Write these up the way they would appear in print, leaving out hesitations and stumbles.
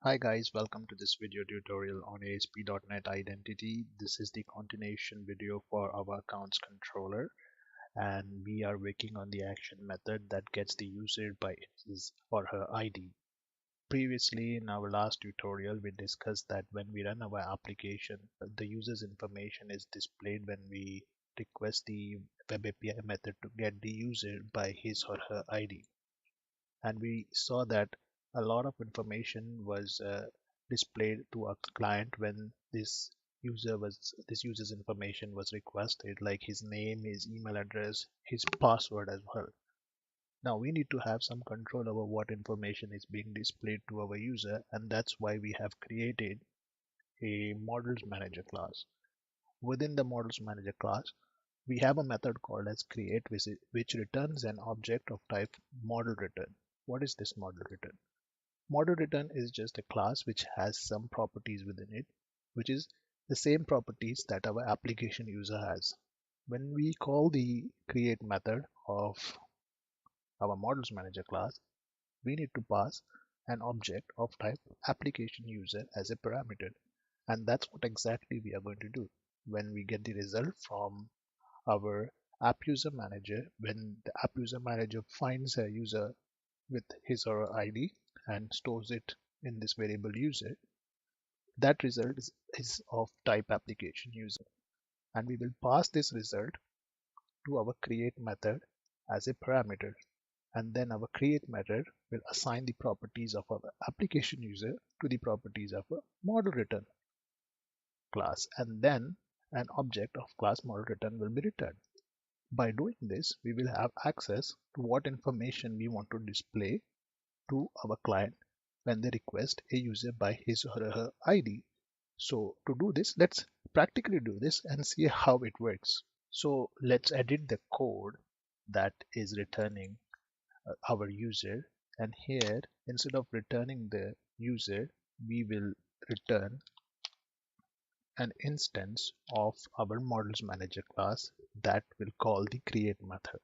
Hi guys, welcome to this video tutorial on ASP.NET Identity. This is the continuation video for our accounts controller, and we are working on the action method that gets the user by his or her ID. Previously in our last tutorial we discussed that when we run our application, the user's information is displayed when we request the web API method to get the user by his or her ID. And we saw that a lot of information was displayed to our client when this user's information was requested, like his name, his email address, his password as well. Now we need to have some control over what information is being displayed to our user, and that's why we have created a models manager class. Within the models manager class, we have a method called as create, which returns an object of type model return. What is this model return? Model return is just a class which has some properties within it, which is the same properties that our application user has. When we call the create method of our models manager class, we need to pass an object of type application user as a parameter. And that's what exactly we are going to do. When we get the result from our app user manager, when the app user manager finds a user with his or her ID and stores it in this variable user, that result is of type application user. And we will pass this result to our create method as a parameter. And then our create method will assign the properties of our application user to the properties of a model return class. And then an object of class model return will be returned. By doing this, we will have access to what information we want to display to our client when they request a user by his or her ID. So to do this, let's practically do this and see how it works. So let's edit the code that is returning our user. And here, instead of returning the user, we will return an instance of our models manager class that will call the create method.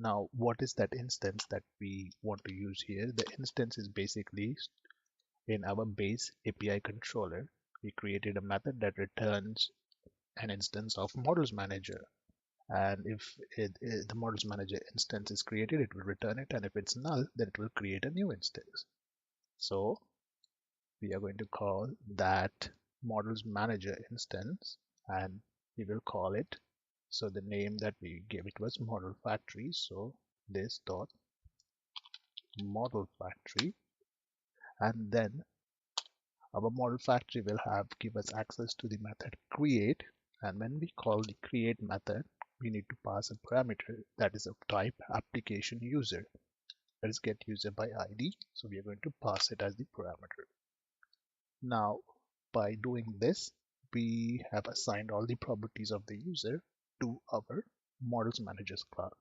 Now, what is that instance that we want to use here? The instance is basically in our base API controller. We created a method that returns an instance of models manager. And if the models manager instance is created, it will return it. And if it's null, then it will create a new instance. So we are going to call that models manager instance, and we will call it. So the name that we gave it was model factory. So this dot model factory, and then our model factory will have give us access to the method create. And when we call the create method, we need to pass a parameter that is of type application user, that is get user by ID. So we are going to pass it as the parameter. Now by doing this, we have assigned all the properties of the user to our models managers class.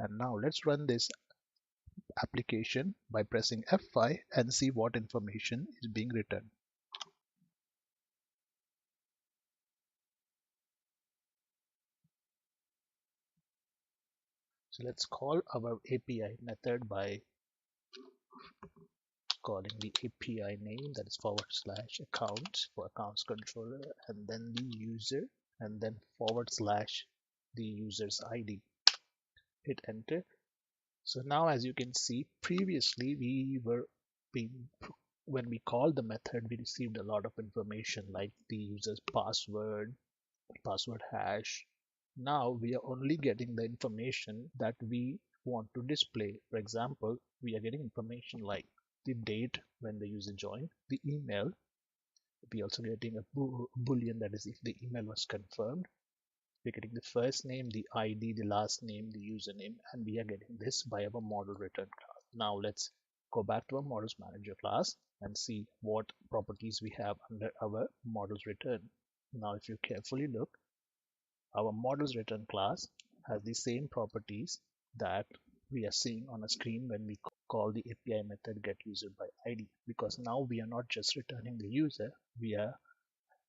And now let's run this application by pressing F5 and see what information is being returned. So let's call our API method by calling the API name, that is / accounts for accounts controller, and then the user, and then / the user's ID. Hit enter. So now as you can see, previously we were being when we called the method, we received a lot of information like the user's password hash. Now we are only getting the information that we want to display. For example, we are getting information like the date when the user joined, the email. We also getting a boolean, that is if the email was confirmed. We're getting the first name, the ID, the last name, the username, and we are getting this by our model return class. Now let's go back to our models manager class and see what properties we have under our models return. Now if you carefully look, our models return class has the same properties that we are seeing on a screen when we call the API method get user by ID, because now we are not just returning the user, we are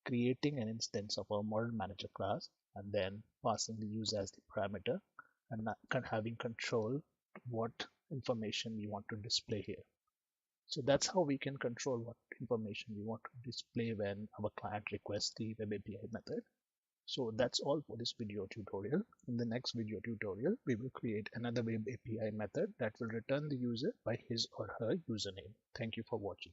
creating an instance of our model manager class and then passing the user as the parameter and having control what information we want to display here. So that's how we can control what information we want to display when our client requests the web API method. So that's all for this video tutorial. In the next video tutorial, we will create another web API method that will return the user by his or her username. Thank you for watching.